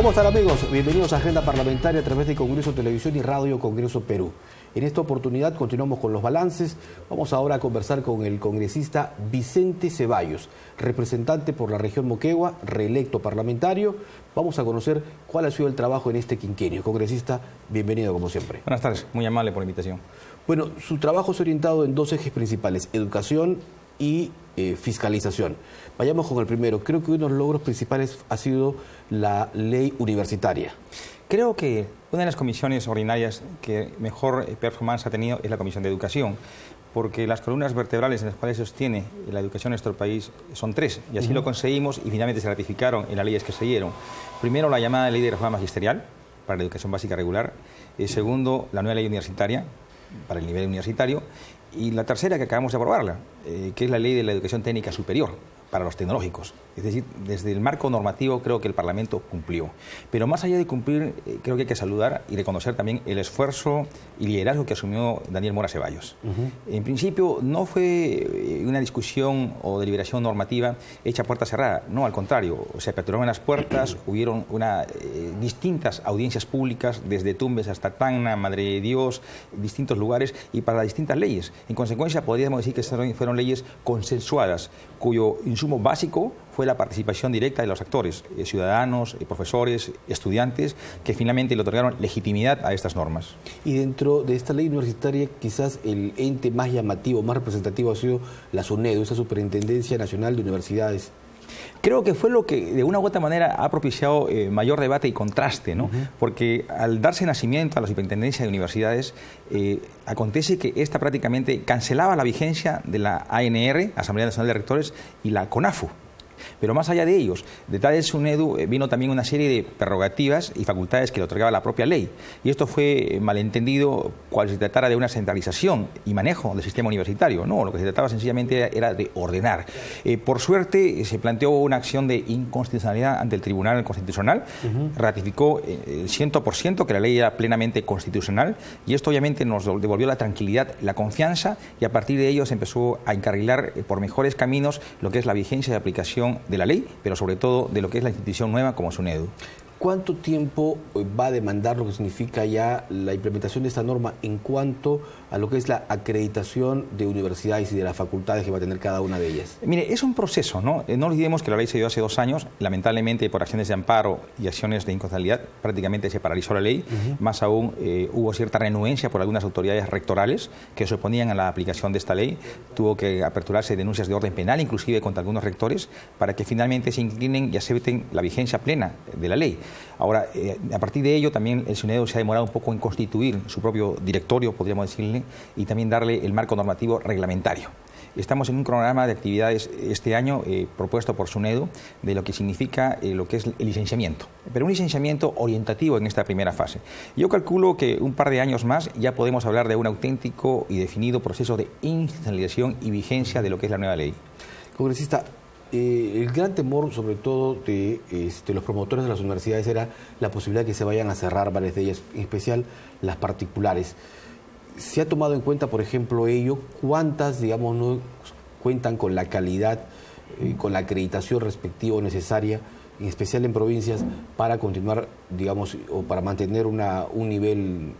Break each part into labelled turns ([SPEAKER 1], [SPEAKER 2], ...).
[SPEAKER 1] ¿Cómo están, amigos? Bienvenidos a Agenda Parlamentaria a través de Congreso Televisión y Radio Congreso Perú. En esta oportunidad continuamos con los balances. Vamos ahora a conversar con el congresista Vicente Ceballos, representante por la región Moquegua, reelecto parlamentario. Vamos a conocer cuál ha sido el trabajo en este quinquenio. Congresista, bienvenido como siempre.
[SPEAKER 2] Buenas tardes, muy amable por la invitación.
[SPEAKER 1] Bueno, su trabajo es orientado en dos ejes principales, educación y fiscalización. Vayamos con el primero. Creo que uno de los logros principales ha sido la ley universitaria.
[SPEAKER 2] Creo que una de las comisiones ordinarias que mejor performance ha tenido es la Comisión de Educación, porque las columnas vertebrales en las cuales se sostiene la educación en nuestro país son tres, y así lo conseguimos y finalmente se ratificaron en las leyes que se dieron. Primero, la llamada Ley de Reforma Magisterial para la educación básica regular. Segundo, la nueva ley universitaria para el nivel universitario. Y la tercera, que acabamos de aprobarla, que es la Ley de la Educación Técnica Superior para los tecnológicos. Es decir, desde el marco normativo creo que el Parlamento cumplió. Pero más allá de cumplir, creo que hay que saludar y reconocer también el esfuerzo y liderazgo que asumió Daniel Mora Ceballos. En principio, no fue una discusión o deliberación normativa hecha a puerta cerrada, no, al contrario. Se aperturaron las puertas, hubieron distintas audiencias públicas, desde Tumbes hasta Tacna, Madre de Dios, distintos lugares, y para las distintas leyes. En consecuencia, podríamos decir que fueron leyes consensuadas, cuyo insumo básico fue la participación directa de los actores, ciudadanos, profesores, estudiantes, que finalmente le otorgaron legitimidad a estas normas.
[SPEAKER 1] Y dentro de esta ley universitaria, quizás el ente más llamativo, más representativo ha sido la SUNEDU, esa Superintendencia Nacional de Universidades.
[SPEAKER 2] Creo que fue lo que de una u otra manera ha propiciado mayor debate y contraste, ¿no? Porque al darse nacimiento a la Superintendencia de Universidades, acontece que esta prácticamente cancelaba la vigencia de la ANR, Asamblea Nacional de Rectores, y la CONAFU. Pero más allá de ellos, detrás del SUNEDU vino también una serie de prerrogativas y facultades que le otorgaba la propia ley. Y esto fue malentendido cuando se tratara de una centralización y manejo del sistema universitario. No, lo que se trataba sencillamente era de ordenar. Por suerte, se planteó una acción de inconstitucionalidad ante el Tribunal Constitucional. Ratificó 100% que la ley era plenamente constitucional, y esto obviamente nos devolvió la tranquilidad, la confianza, y a partir de ello se empezó a encarrilar por mejores caminos lo que es la vigencia de aplicación de la ley, pero sobre todo de lo que es la institución nueva como SUNEDU.
[SPEAKER 1] ¿Cuánto tiempo va a demandar lo que significa ya la implementación de esta norma en cuanto a lo que es la acreditación de universidades y de las facultades que va a tener cada una de ellas?
[SPEAKER 2] Mire, es un proceso, ¿no? No olvidemos que la ley se dio hace 2 años, lamentablemente por acciones de amparo y acciones de inconstitucionalidad prácticamente se paralizó la ley, más aún hubo cierta renuencia por algunas autoridades rectorales que se oponían a la aplicación de esta ley, tuvo que aperturarse denuncias de orden penal, inclusive contra algunos rectores, para que finalmente se inclinen y acepten la vigencia plena de la ley. Ahora, a partir de ello, también el SUNEDU se ha demorado un poco en constituir su propio directorio, podríamos decirle, y también darle el marco normativo reglamentario. Estamos en un cronograma de actividades este año propuesto por SUNEDU de lo que significa lo que es el licenciamiento, pero un licenciamiento orientativo en esta primera fase. Yo calculo que un par de años más ya podemos hablar de un auténtico y definido proceso de institucionalización y vigencia de lo que es la nueva ley.
[SPEAKER 1] Congresista, el gran temor, sobre todo de los promotores de las universidades, era la posibilidad de que se vayan a cerrar varias de ellas, en especial las particulares. ¿Se ha tomado en cuenta, por ejemplo, ello? ¿Cuántas, digamos, no cuentan con la calidad, con la acreditación respectiva o necesaria, en especial en provincias, para continuar, digamos, o para mantener un nivel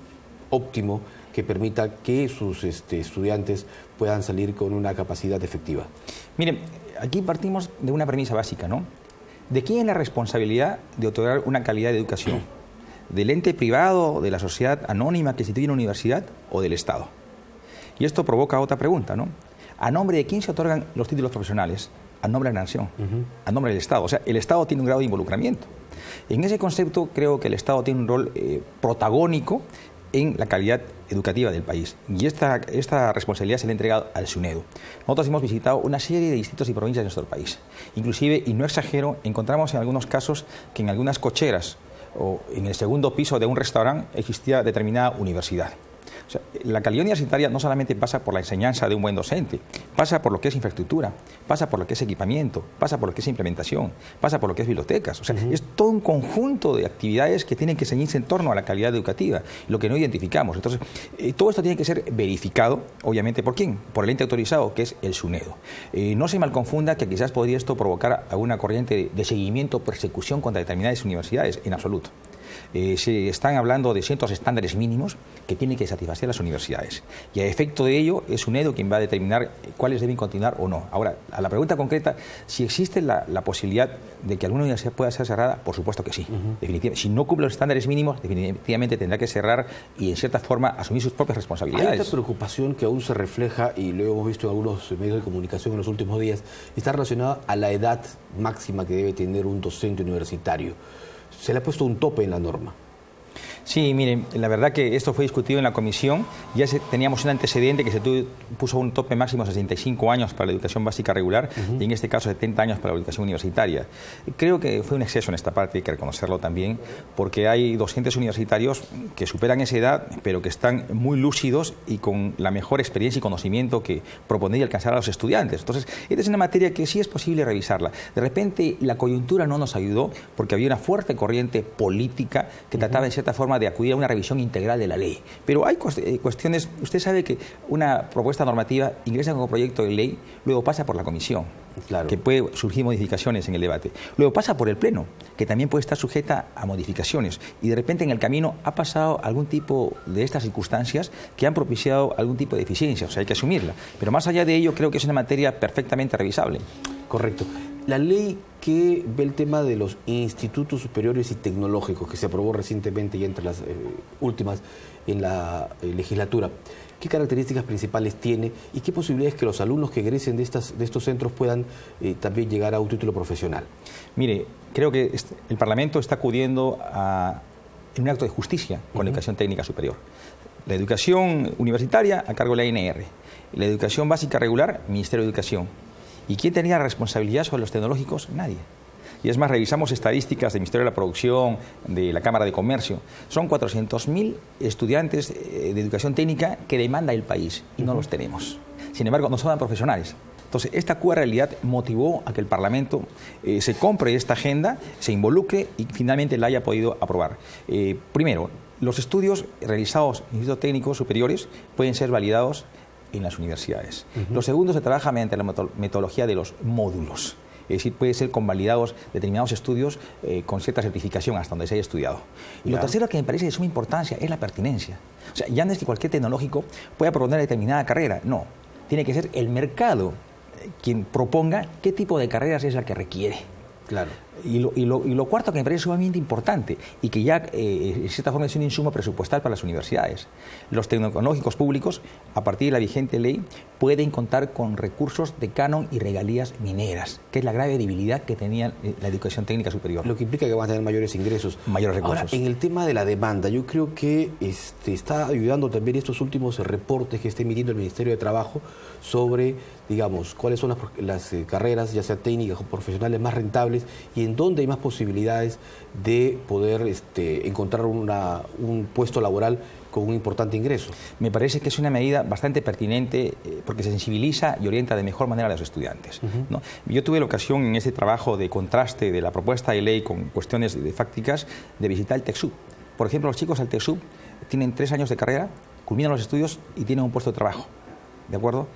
[SPEAKER 1] óptimo que permita que sus estudiantes puedan salir con una capacidad efectiva?
[SPEAKER 2] Miren, aquí partimos de una premisa básica, ¿no? ¿De quién es la responsabilidad de otorgar una calidad de educación? ¿Del ente privado, de la sociedad anónima que instituye una universidad o del Estado? Y esto provoca otra pregunta, ¿no? ¿A nombre de quién se otorgan los títulos profesionales? A nombre de la nación, a nombre del Estado. O sea, el Estado tiene un grado de involucramiento. En ese concepto creo que el Estado tiene un rol protagónico en la calidad educativa del país. Y esta responsabilidad se le ha entregado al SUNEDU. Nosotros hemos visitado una serie de distritos y provincias de nuestro país. Inclusive, y no exagero, encontramos en algunos casos que en algunas cocheras o en el segundo piso de un restaurante existía determinada universidad. O sea, la calidad universitaria no solamente pasa por la enseñanza de un buen docente, pasa por lo que es infraestructura, pasa por lo que es equipamiento, pasa por lo que es implementación, pasa por lo que es bibliotecas. O sea, es todo un conjunto de actividades que tienen que ceñirse en torno a la calidad educativa, lo que no identificamos. Entonces, todo esto tiene que ser verificado, obviamente, ¿por quién? Por el ente autorizado, que es el SUNEDO. No se malconfunda que quizás podría esto provocar alguna corriente de seguimiento o persecución contra determinadas universidades, en absoluto. Se están hablando de ciertos estándares mínimos que tienen que satisfacer las universidades. Y a efecto de ello, es SUNEDO quien va a determinar cuáles deben continuar o no. Ahora, a la pregunta concreta, si existe la posibilidad de que alguna universidad pueda ser cerrada, por supuesto que sí. Definitivamente. Si no cumple los estándares mínimos, definitivamente tendrá que cerrar y, en cierta forma, asumir sus propias responsabilidades.
[SPEAKER 1] Hay esta preocupación que aún se refleja, y lo hemos visto en algunos medios de comunicación en los últimos días, está relacionada a la edad máxima que debe tener un docente universitario. Se le ha puesto un tope en la norma.
[SPEAKER 2] Sí, miren, la verdad que esto fue discutido en la comisión. Ya teníamos un antecedente que se puso un tope máximo de 65 años para la educación básica regular y en este caso 70 años para la educación universitaria. Creo que fue un exceso en esta parte, hay que reconocerlo también, porque hay docentes universitarios que superan esa edad, pero que están muy lúcidos y con la mejor experiencia y conocimiento que proponer y alcanzar a los estudiantes. Entonces, esta es una materia que sí es posible revisarla. De repente, la coyuntura no nos ayudó porque había una fuerte corriente política que trataba, en cierta forma, de acudir a una revisión integral de la ley. Pero hay cuestiones, usted sabe que una propuesta normativa ingresa como proyecto de ley, luego pasa por la comisión, claro, que puede surgir modificaciones en el debate. Luego pasa por el Pleno, que también puede estar sujeta a modificaciones. Y de repente en el camino ha pasado algún tipo de estas circunstancias que han propiciado algún tipo de deficiencia, o sea, hay que asumirla. Pero más allá de ello, creo que es una materia perfectamente revisable.
[SPEAKER 1] Correcto. La ley que ve el tema de los institutos superiores y tecnológicos, que se aprobó recientemente y entre las últimas en la legislatura, ¿qué características principales tiene y qué posibilidades que los alumnos que egresen de estos centros puedan también llegar a un título profesional?
[SPEAKER 2] Mire, creo que el Parlamento está acudiendo en un acto de justicia con la educación técnica superior. La educación universitaria a cargo de la ANR, la educación básica regular, Ministerio de Educación. ¿Y quién tenía la responsabilidad sobre los tecnológicos? Nadie. Y es más, revisamos estadísticas del Ministerio de la Producción, de la Cámara de Comercio. Son 400.000 estudiantes de educación técnica que demanda el país y no los tenemos. Sin embargo, no son profesionales. Entonces, esta cruda realidad motivó a que el Parlamento se compre esta agenda, se involucre y finalmente la haya podido aprobar. Primero, los estudios realizados en institutos técnicos superiores pueden ser validados en las universidades. Lo segundo, se trabaja mediante la metodología de los módulos. Es decir, puede ser convalidados determinados estudios con cierta certificación hasta donde se haya estudiado. Y lo tercero, que me parece de suma importancia, es la pertinencia. O sea, ya no es que cualquier tecnológico pueda proponer determinada carrera, no. Tiene que ser el mercado quien proponga qué tipo de carreras es la que requiere.
[SPEAKER 1] Claro.
[SPEAKER 2] Y lo cuarto, que me parece sumamente importante y que ya, en cierta forma, es un insumo presupuestal para las universidades. Los tecnológicos públicos, a partir de la vigente ley, pueden contar con recursos de canon y regalías mineras, que es la grave debilidad que tenía la educación técnica superior.
[SPEAKER 1] Lo que implica que van a tener mayores ingresos.
[SPEAKER 2] Mayores recursos.
[SPEAKER 1] Ahora, en el tema de la demanda, yo creo que está ayudando también estos últimos reportes que está emitiendo el Ministerio de Trabajo sobre, digamos, cuáles son las carreras, ya sea técnicas o profesionales, más rentables y en dónde hay más posibilidades de poder encontrar un puesto laboral con un importante ingreso.
[SPEAKER 2] Me parece que es una medida bastante pertinente porque sensibiliza y orienta de mejor manera a los estudiantes, ¿no? Yo tuve la ocasión en este trabajo de contraste de la propuesta de ley con cuestiones fácticas de visitar el TecSub. Por ejemplo, los chicos del TecSub tienen 3 años de carrera, culminan los estudios y tienen un puesto de trabajo. ¿De acuerdo?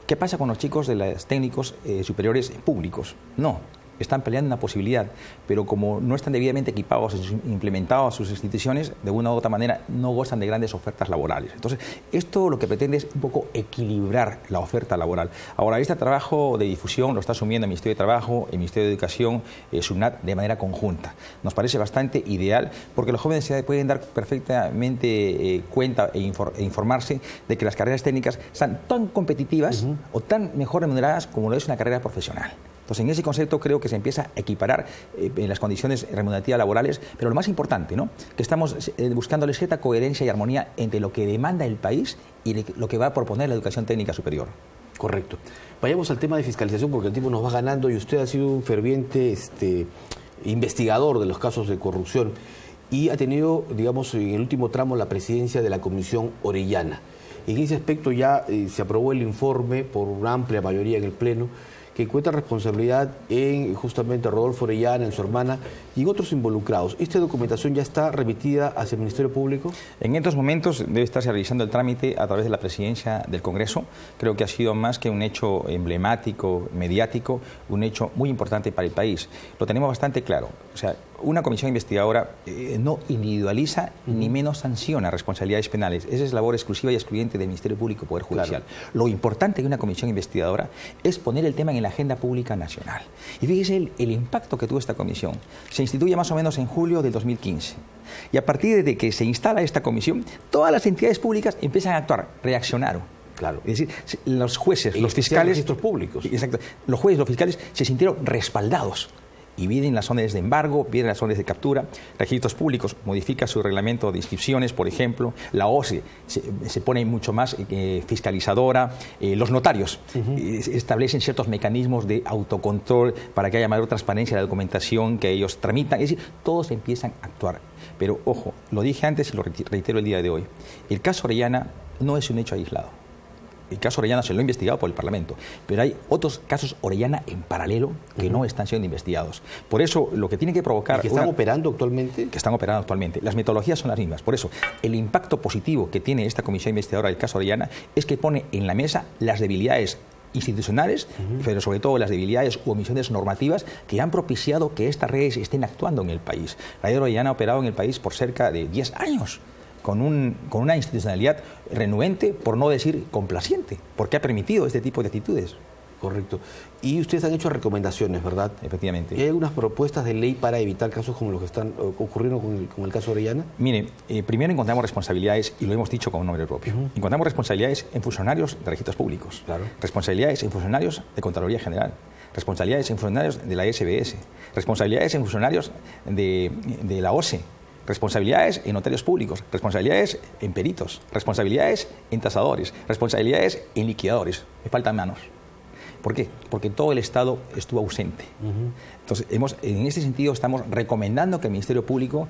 [SPEAKER 2] ¿Qué pasa con los chicos de los técnicos superiores públicos? No. Están peleando una posibilidad, pero como no están debidamente equipados, implementados sus instituciones, de una u otra manera no gozan de grandes ofertas laborales. Entonces, esto lo que pretende es un poco equilibrar la oferta laboral. Ahora, este trabajo de difusión lo está asumiendo el Ministerio de Trabajo, el Ministerio de Educación, SUNAT, de manera conjunta. Nos parece bastante ideal, porque los jóvenes se pueden dar perfectamente cuenta e informarse de que las carreras técnicas están tan competitivas o tan mejor remuneradas como lo es una carrera profesional. Entonces, en ese concepto creo que se empieza a equiparar en las condiciones remunerativas laborales, pero lo más importante, ¿no?, que estamos buscando cierta coherencia y armonía entre lo que demanda el país y lo que va a proponer la educación técnica superior.
[SPEAKER 1] Correcto. Vayamos al tema de fiscalización porque el tiempo nos va ganando y usted ha sido un ferviente investigador de los casos de corrupción. y ha tenido, digamos, en el último tramo la presidencia de la Comisión Orellana. En ese aspecto ya se aprobó el informe por una amplia mayoría en el Pleno, que encuentra responsabilidad en justamente Rodolfo Orellana, en su hermana y en otros involucrados. ¿Esta documentación ya está remitida hacia el Ministerio Público?
[SPEAKER 2] En estos momentos debe estarse realizando el trámite a través de la presidencia del Congreso. Creo que ha sido más que un hecho emblemático, mediático, un hecho muy importante para el país. Lo tenemos bastante claro. O sea, una comisión investigadora no individualiza ni menos sanciona responsabilidades penales. Esa es labor exclusiva y excluyente del Ministerio Público y Poder Judicial. Claro. Lo importante de una comisión investigadora es poner el tema en la agenda pública nacional. Y fíjese el impacto que tuvo esta comisión. Se instituye más o menos en julio del 2015. Y a partir de que se instala esta comisión, todas las entidades públicas empiezan a actuar, reaccionaron.
[SPEAKER 1] Claro.
[SPEAKER 2] Es decir, los jueces, los fiscales...
[SPEAKER 1] registros públicos.
[SPEAKER 2] Exacto. Los jueces, los fiscales se sintieron respaldados. Y vienen las órdenes de embargo, vienen las órdenes de captura, registros públicos, modifica su reglamento de inscripciones, por ejemplo, la OCE se pone mucho más fiscalizadora, los notarios establecen ciertos mecanismos de autocontrol para que haya mayor transparencia en la documentación que ellos tramitan, es decir, todos empiezan a actuar. Pero, ojo, lo dije antes y lo reitero el día de hoy, el caso Orellana no es un hecho aislado. El caso Orellana se lo ha investigado por el Parlamento, pero hay otros casos Orellana en paralelo que no están siendo investigados. Por eso, lo que tiene que provocar...
[SPEAKER 1] ¿Y que están operando actualmente?
[SPEAKER 2] Que están operando actualmente. Las metodologías son las mismas. Por eso, el impacto positivo que tiene esta comisión investigadora del caso Orellana es que pone en la mesa las debilidades institucionales, pero sobre todo las debilidades u omisiones normativas que han propiciado que estas redes estén actuando en el país. La red Orellana ha operado en el país por cerca de 10 años. Con una institucionalidad renuente, por no decir complaciente, porque ha permitido este tipo de actitudes.
[SPEAKER 1] Correcto. Y ustedes han hecho recomendaciones, ¿verdad?
[SPEAKER 2] Efectivamente.
[SPEAKER 1] ¿Y hay algunas propuestas de ley para evitar casos como los que están ocurriendo con el caso Orellana?
[SPEAKER 2] Mire, primero encontramos responsabilidades, y lo hemos dicho con un nombre propio. Encontramos responsabilidades en funcionarios de registros públicos,
[SPEAKER 1] claro.
[SPEAKER 2] Responsabilidades en funcionarios de Contraloría General, responsabilidades en funcionarios de la SBS, responsabilidades en funcionarios de la OCE, responsabilidades en notarios públicos, responsabilidades en peritos, responsabilidades en tasadores, responsabilidades en liquidadores. Me faltan manos. ¿Por qué? Porque todo el Estado estuvo ausente. Entonces, en este sentido, estamos recomendando que el Ministerio Público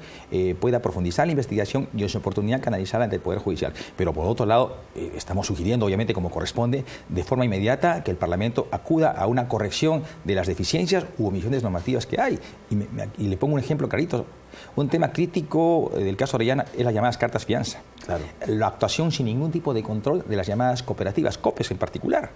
[SPEAKER 2] pueda profundizar la investigación y en su oportunidad canalizarla ante el Poder Judicial. Pero, por otro lado, estamos sugiriendo, obviamente, como corresponde, de forma inmediata, que el Parlamento acuda a una corrección de las deficiencias u omisiones normativas que hay. Y le pongo un ejemplo clarito. Un tema crítico del caso Orellana es las llamadas cartas fianza.
[SPEAKER 1] Claro.
[SPEAKER 2] La actuación sin ningún tipo de control de las llamadas cooperativas, COPES en particular.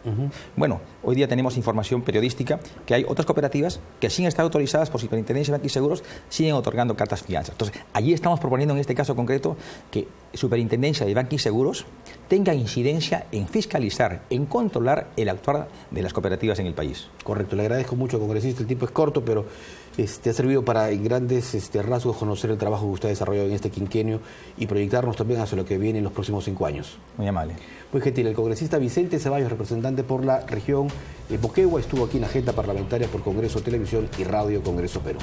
[SPEAKER 2] Bueno, hoy día tenemos información periodística que hay otras cooperativas que sin estar autorizadas por Superintendencia de Banca y Seguros siguen otorgando cartas fianza. Entonces, allí estamos proponiendo en este caso concreto que Superintendencia de Banca y Seguros tenga incidencia en fiscalizar, en controlar el actuar de las cooperativas en el país.
[SPEAKER 1] Correcto, le agradezco mucho, congresista. El tiempo es corto, pero ha servido para en grandes rasgos conocer el trabajo que usted ha desarrollado en este quinquenio y proyectarnos también hacia lo que viene en los próximos 5 años.
[SPEAKER 2] Muy amable.
[SPEAKER 1] Muy gentil. El congresista Vicente Ceballos, representante por la región Moquegua, estuvo aquí en la agenda parlamentaria por Congreso Televisión y Radio Congreso Perú.